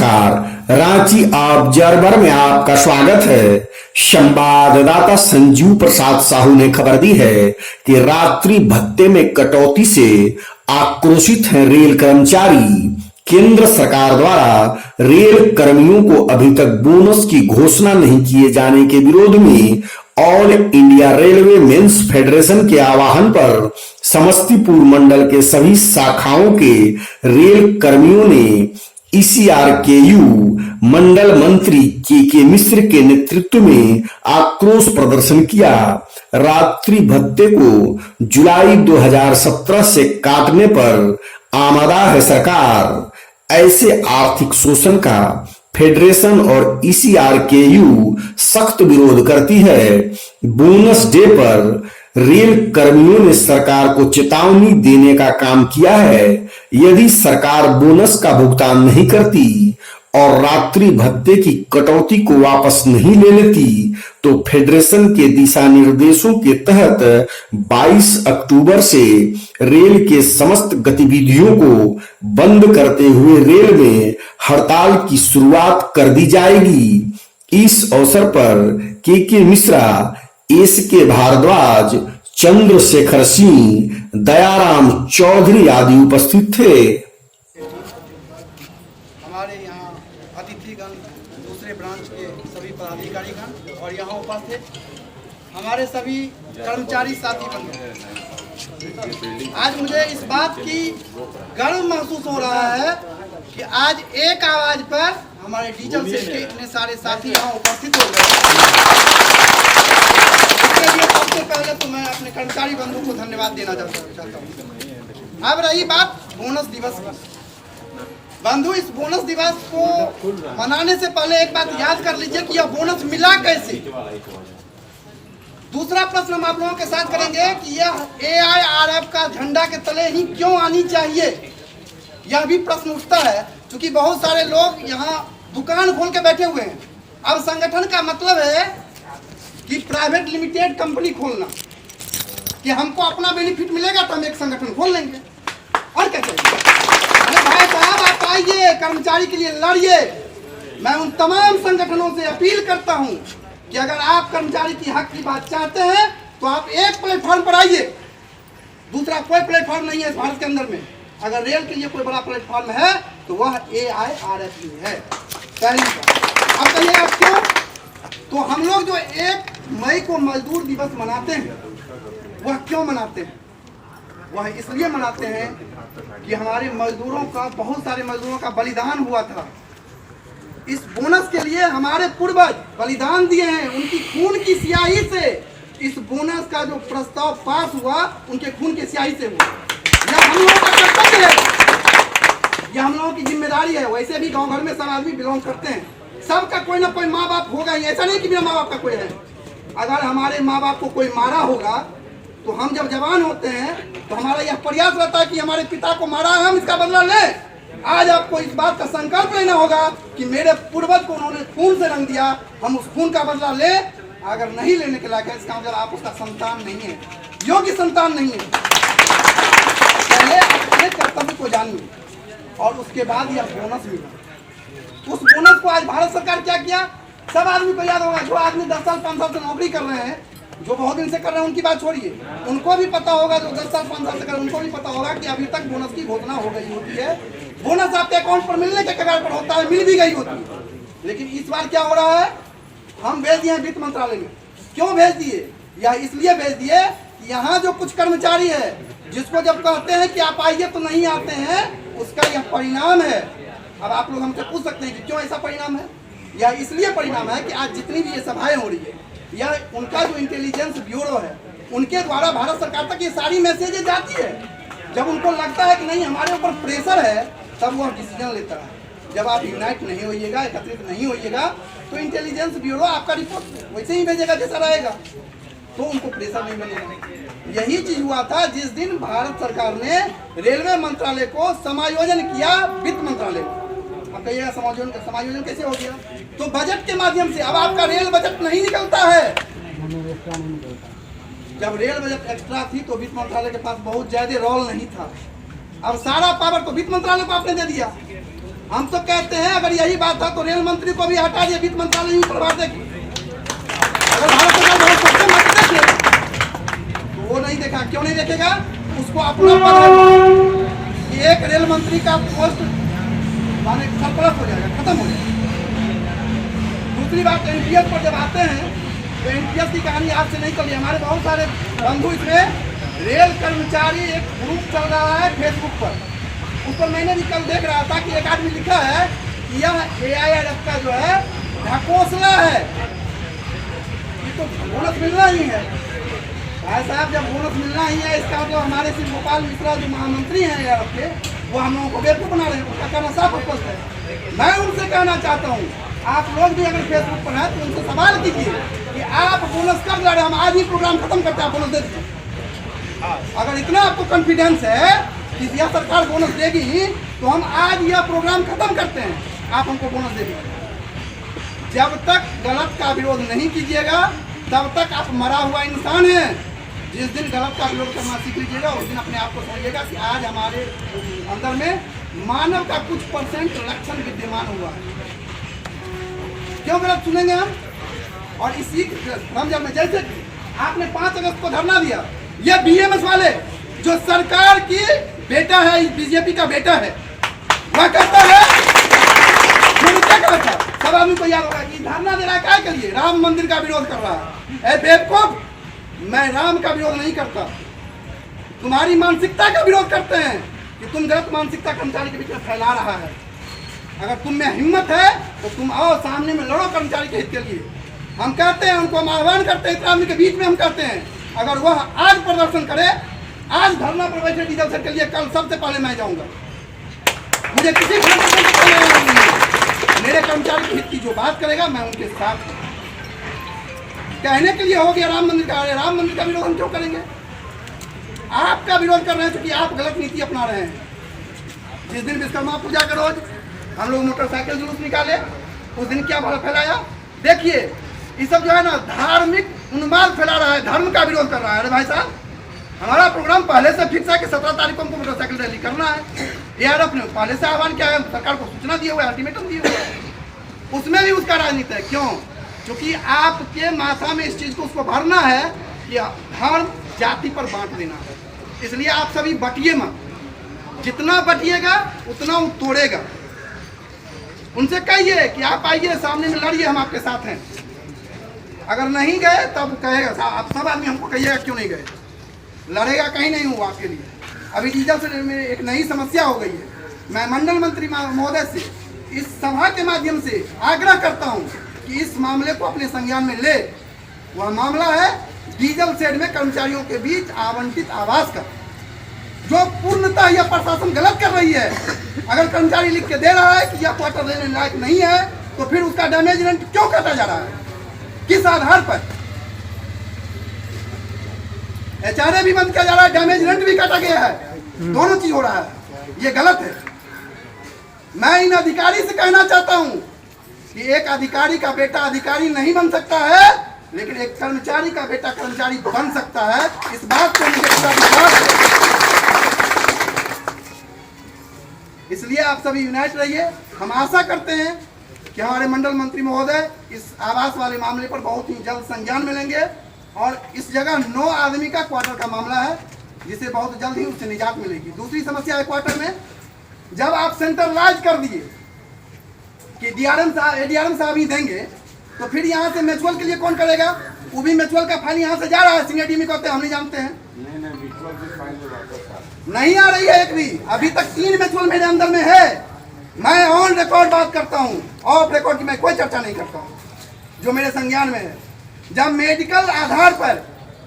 नमस्कार, रांची ऑब्जर्वर में आपका स्वागत है। संवाददाता संजीव प्रसाद साहू ने खबर दी है कि रात्रि भत्ते में कटौती से आक्रोशित हैं रेल कर्मचारी। केंद्र सरकार द्वारा रेल कर्मियों को अभी तक बोनस की घोषणा नहीं किए जाने के विरोध में all India railwaymen's federation के आह्वान पर समस्तीपुर मंडल के सभी शाखाओं के रेल कर्मियों ने ईसीआरकेयू मंडल मंत्री के मिश्र के नेतृत्व में आक्रोश प्रदर्शन किया। रात्रि भत्ते को जुलाई 2017 से काटने पर आमदा है सरकार। ऐसे आर्थिक शोषण का फेडरेशन और ईसीआरकेयू सख्त विरोध करती है। बोनस डे पर रेल कर्मियों ने सरकार को चेतावनी देने का काम किया है। यदि सरकार बोनस का भुगतान नहीं करती और रात्रि भत्ते की कटौती को वापस नहीं ले लेती तो फेडरेशन के दिशा निर्देशों के तहत 22 अक्टूबर से रेल के समस्त गतिविधियों को बंद करते हुए रेल में हड़ताल की शुरुआत कर दी जाएगी। इस अवसर पर के मिश्रा, एस के भारद्वाज, चंद्रशेखर सिंह, दयाराम चौधरी आदि उपस्थित थे। हमारे यहाँ अतिथिगण, दूसरे ब्रांच के सभी पदाधिकारीगण और यहाँ उपस्थित हमारे सभी कर्मचारी साथी बंधु, आज मुझे इस बात की गर्व महसूस हो रहा है कि आज एक आवाज पर हमारे डीजल सेल के इतने सारे साथी यहाँ उपस्थित हो गए। इसके लिए सबसे पहले तो मैं अपने कर्मचारी बंधु को धन्यवाद देना चाहता हूँ। अब रही बात बोनस दिवस की। बंधु, इस बोनस दिवस को मनाने से पहले एक बात याद कर लीजिए कि यह बोनस मिला कैसे। दूसरा प्रश्न हम आप लोगों के साथ करेंगे कि यह एआईआरएफ का झंडा के तले ही क्यों आनी चाहिए। यह भी प्रश्न उठता है क्योंकि बहुत सारे लोग यहाँ दुकान खोल के बैठे हुए हैं। अब संगठन का मतलब है कि प्राइवेट लिमिटेड कंपनी खोलना, कि हमको अपना बेनिफिट मिलेगा तो हम एक संगठन खोल लेंगे और क्या चाहिए। अरे भाई साहब, आप आइए, कर्मचारी के लिए लड़िए। मैं उन तमाम संगठनों से अपील करता हूं कि अगर आप कर्मचारी की हक की बात चाहते हैं तो आप एक प्लेटफॉर्म पर आइए। दूसरा कोई प्लेटफॉर्म नहीं है इस भारत के अंदर में। अगर रेल के लिए कोई बड़ा प्लेटफॉर्म है तो वह एआईआरएफ ही है। पहली बात। अब कहिए आप क्यों? तो हम लोग जो 1 मई को मजदूर दिवस मनाते हैं, वह क्यों मनाते हैं? वह इसलिए मनाते हैं कि हमारे मजदूरों का, बहुत सारे मजदूरों का बलिदान हुआ था। इस बोनस के लिए हमारे पूर्वज बलिदान दिए हैं। उनकी खून की स्याही से इस बोनस का जो प्रस्ताव पास हुआ, उनके खून की स्याही से हुआ। यह हम लोगों का कर्तव्य है, यह हम लोगों की जिम्मेदारी है। वैसे भी गांव घर में सब आदमी बिलोंग करते हैं, सबका कोई ना कोई माँ बाप होगा ही। ऐसा नहीं कि मेरा माँ बाप का कोई है। अगर हमारे माँ बाप को कोई मारा होगा तो हम जब जवान होते हैं तो हमारा यह प्रयास रहता है कि हमारे पिता को मारा है, हम इसका बदला लें। आज आपको इस बात का संकल्प लेना होगा कि मेरे पूर्वज को उन्होंने खून से रंग दिया, हम उस खून का बदला लें। अगर नहीं लेने के लायक है, इसका मतलब आप उसका संतान नहीं है, योग्य संतान नहीं है। पहले अपने कर्तव्य को जानिए और उसके बाद यह बोनस मिला। उस बोनस को आज भारत सरकार क्या किया, सब आदमी को याद होगा। जो आदमी 10 साल 5 साल से नौकरी कर रहे हैं, जो बहुत दिन से कर रहे हैं, उनकी बात छोड़िए, उनको भी पता होगा। जो 10 साल 5 साल से कर रहे हैं, उनको भी पता होगा कि अभी तक बोनस की घोषणा हो गई होती है। बोनस आपके अकाउंट पर मिलने के कगार पर होता है, मिल भी गई होती है। लेकिन इस बार क्या हो रहा है, हम भेज दिए वित्त मंत्रालय में। क्यों भेज दिए? यह इसलिए भेज दिए कि यहाँ जो कुछ कर्मचारी है, जिसको जब कहते हैं कि आप आइए तो नहीं आते हैं, उसका यह परिणाम है। अब आप लोग हमसे पूछ सकते हैं कि क्यों ऐसा परिणाम है। यह इसलिए परिणाम है कि आज जितनी भी ये सभाएं हो रही है, यह उनका जो इंटेलिजेंस ब्यूरो है, उनके द्वारा भारत सरकार तक ये सारी मैसेजें जाती है। जब उनको लगता है कि नहीं हमारे ऊपर प्रेशर है, तब वह डिसीजन लेता है। जब आप यूनाइट नहीं होइएगा, एकत्रित नहीं होइएगा, तो इंटेलिजेंस ब्यूरो आपका रिपोर्ट वैसे ही भेजेगा जैसा रहेगा, तो उनको प्रेशर नहीं बनेगा। यही चीज हुआ था जिस दिन भारत सरकार ने रेलवे मंत्रालय को समायोजन किया वित्त मंत्रालय में। अब कहिएगा समायोजन कैसे हो गया? तो बजट के माध्यम से। अब आपका रेल बजट नहीं निकलता है। जब रेल बजट एक्स्ट्रा थी तो वित्त मंत्रालय के पास बहुत ज्यादा रोल नहीं था। अब सारा पावर तो वित्त मंत्रालय को आपने दे दिया। हम तो कहते हैं अगर यही बात था तो रेल मंत्री को भी हटा दिए, वित्त मंत्रालय ही करवा देगी। अगर भारत सरकार बहुत सस्ते मत देखे तो वो नहीं देखा, क्यों नहीं देखेगा? उसको अपना पद है कि एक रेल मंत्री का पोस्ट माने सरप्लस हो जाएगा, खत्म हो जाएगा। दूसरी बात, एनपीएस पर जब आते हैं तो एनपीएस की कहानी आज से नहीं चली। हमारे बहुत सारे बंधु इसमें रेल कर्मचारी एक ग्रुप चल रहा है फेसबुक पर, उस पर मैंने भी कल देख रहा था कि एक आदमी लिखा है कि यह एआईआरएफ का जो है ढकोसला है, ये तो बोनस मिलना ही है। भाई साहब, जब बोनस मिलना ही है इसका मतलब हमारे श्री गोपाल मिश्रा जो महामंत्री हैं एआईआरएफ के, वो हम लोगों को बेवकूफ बना रहे हैं। उसका कहना साफ और स्पष्ट है। मैं उनसे कहना चाहता हूँ, आप लोग भी अगर फेसबुक पर हैं तो उनसे सवाल कीजिए कि आप बोनस कब ला रहे हैं? हम आज ही प्रोग्राम खत्म करते हैं, बोनस दे दीजिए। अगर इतना आपको कॉन्फिडेंस है कि यह सरकार बोनस देगी तो हम आज यह प्रोग्राम खत्म करते हैं, आप हमको बोनस दे दीजिए। जब तक गलत का विरोध नहीं कीजिएगा तब तक आप मरा हुआ इंसान हैं। जिस दिन गलत का विरोध करना सीख लीजिएगा उस दिन अपने आप को समझिएगा कि आज हमारे अंदर में मानव का कुछ परसेंट लक्षण विद्यमान हुआ है। क्यों गलत सुनेंगे हम? और इसी रमजान में जैसे आपने 5 अगस्त को धरना दिया, ये बीएमएस वाले जो सरकार की बेटा है, बीजेपी का बेटा है, वह कहता है मैंने क्या कहा था? सब आदमी को याद होगा कि धरना दे रहा है क्या के लिए? राम मंदिर का विरोध कर रहा है। बेवकूफ, मैं राम का विरोध नहीं करता, तुम्हारी मानसिकता का विरोध करते हैं कि तुम गलत मानसिकता कर्मचारी के बीच में फैला रहा है। अगर तुम में हिम्मत है तो तुम आओ सामने में लड़ो कर्मचारी के हित के लिए। हम कहते हैं, उनको हम आह्वान करते हैं, इस आदमी के बीच में हम कहते हैं अगर वह आज प्रदर्शन करे, आज धरना पर बैठे डीजल सर के लिए, कल सबसे पहले मैं जाऊंगा। मुझे किसी मेरे कर्मचारी के हित की जो बात करेगा मैं उनके साथ हूं। कहने के लिए हो गया राम मंदिर का, राम मंदिर का विरोध हम क्यों करेंगे? आपका विरोध कर रहे हैं क्योंकि आप गलत नीति अपना रहे हैं। जिस दिन विश्वकर्मा पूजा का रोज हम लोग मोटरसाइकिल जुलूस निकाले, उस दिन क्या भला फैलाया? देखिए ये सब जो है ना धार्मिक उन्माद फैला रहा है, धर्म का विरोध कर रहा है। अरे भाई साहब, हमारा प्रोग्राम पहले से फिक्स है कि 17 तारीख को हमको मोटरसाइकिल रैली करना है। एआरएफ ने पहले से आह्वान किया है, सरकार को सूचना दिए हुए, अल्टीमेटम दिए हुए है। उसमें भी उसका राजनीति है। क्यों? क्योंकि आपके माथा में इस चीज को उसको भरना है कि धर्म जाति पर बांट देना है। इसलिए आप सभी बटिए मत, जितना बटिएगा उतना वो तोड़ेगा। उनसे कहिए कि आप आइए सामने में लड़िए, हम आपके साथ हैं। अगर नहीं गए तब कहेगा, आप सब आदमी हमको कहिएगा क्यों नहीं गए। लड़ेगा कहीं नहीं हुआ आपके लिए। अभी डीजल से में एक नई समस्या हो गई है। मैं मंडल मंत्री महोदय से इस सभा के माध्यम से आग्रह करता हूं कि इस मामले को अपने संज्ञान में ले। वह मामला है डीजल शेड में कर्मचारियों के बीच आवंटित आवास का, जो पूर्णतः यह प्रशासन गलत कर रही है। अगर कर्मचारी लिख के दे रहा है कि यह क्वार्टर देने लायक नहीं है तो फिर उसका डैमेज रेंट क्यों काटा जा रहा है? किस आधार पर? एचआरए भी बंद किया जा रहा है, डैमेज रेंट भी काटा गया है, दोनों चीज हो रहा है। ये गलत है। मैं इन अधिकारी से कहना चाहता हूं कि एक अधिकारी का बेटा अधिकारी नहीं बन सकता है, लेकिन एक कर्मचारी का बेटा कर्मचारी बन सकता है। इस बात को मुझे पूरा विश्वास है। इसलिए आप सभी यूनाइट रहिए। हम आशा करते हैं कि हमारे मंडल मंत्री महोदय इस आवास वाले मामले पर बहुत ही जल्द संज्ञान में लेंगे और इस जगह 9 आदमी का क्वार्टर का मामला है, जिसे बहुत जल्द ही उससे निजात मिलेगी। दूसरी समस्या है क्वार्टर में, जब आप सेंट्रलाइज कर दिए कि एडीआरएम साहब ही देंगे, तो फिर यहाँ से म्यूचुअल के लिए कौन करेगा? वो भी म्यूचुअल का फाइल यहाँ से जा रहा है, सीनियर टीम कहते हैं, हम नहीं जानते हैं। नहीं आ रही है एक भी। अभी तक 3 म्यूचुअल मेरे अंदर में है। मैं ऑन रिकॉर्ड बात करता हूँ, ऑफ रिकॉर्ड की मैं कोई चर्चा नहीं करता हूँ, जो मेरे संज्ञान में है। जब मेडिकल आधार पर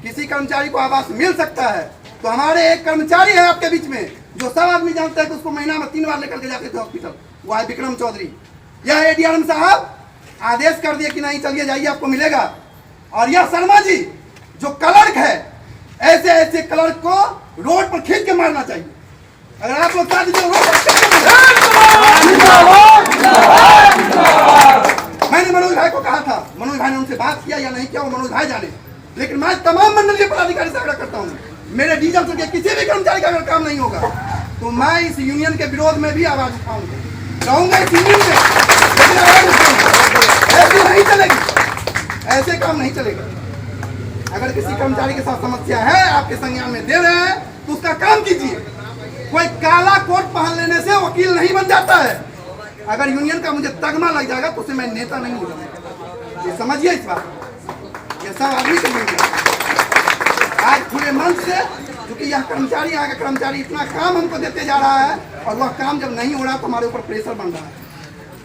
किसी कर्मचारी को आवास मिल सकता है, तो हमारे एक कर्मचारी है आपके बीच में जो सब आदमी जानते हैं कि उसको महीना में 3 बार लेकर के जाते थे हॉस्पिटल, वो है विक्रम चौधरी। यह एडीआरएम साहब आदेश कर दिए कि नहीं चलिए जाइए आपको मिलेगा। और यह शर्मा जी जो क्लर्क है, ऐसे ऐसे क्लर्क को रोड पर खींच के मारना चाहिए। अगर आप लोग साथ दीजिए, मैंने मनोज भाई को कहा था, मनोज भाई ने उनसे बात किया या नहीं किया वो मनोज भाई जाने, लेकिन मैं तमाम मंडलीय पदाधिकारी से आग्रह करता हूँ, मेरे डीजल के किसी भी कर्मचारी का अगर काम नहीं होगा तो मैं इस यूनियन के विरोध में भी आवाज उठाऊंगा। रहूंगा इस यूनियन में, लेकिन आवाज उठाऊंगा। ऐसे नहीं चलेगी, ऐसे काम नहीं चलेगा। अगर किसी कर्मचारी के साथ समस्या है, आपके संज्ञान में दे रहे हैं, तो उसका काम कीजिए। कोई काला कोट पहन लेने से वकील नहीं बन जाता है। अगर यूनियन का मुझे तगमा लग जाएगा तो उसे मैं नेता नहीं हूँ। ये समझिए इस बात, ये सब आदमी समझिए। आज पूरे मन से, क्योंकि यह कर्मचारी, यहाँ का कर्मचारी इतना काम हमको देते जा रहा है, और वह काम जब नहीं हो रहा तो हमारे ऊपर प्रेशर बन रहा है।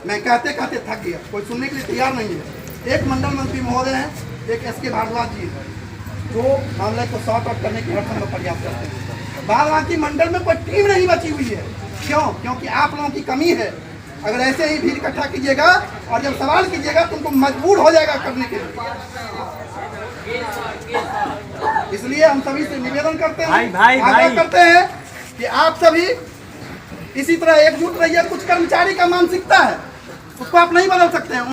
मैं कहते कहते थक गया, कोई सुनने के लिए तैयार नहीं है। एक मंडल मंत्री महोदय हैं, एक एस.के. भारद्वाज जी हैं, जो मामले को सॉर्ट आउट करने की हर संभव प्रयास करते हैं। बाद बाकी मंडल में कोई टीम नहीं बची हुई है। क्यों? क्योंकि आप लोगों की कमी है। अगर ऐसे ही भीड़ इकट्ठा कीजिएगा और जब सवाल कीजिएगा तो उनको मजबूर हो जाएगा करने के लिए। इसलिए हम सभी से निवेदन करते हैं, आग्रह करते हैं कि आप सभी इसी तरह एकजुट रहिए। कुछ कर्मचारी का मानसिकता है, उसको आप नहीं बदल सकते हैं।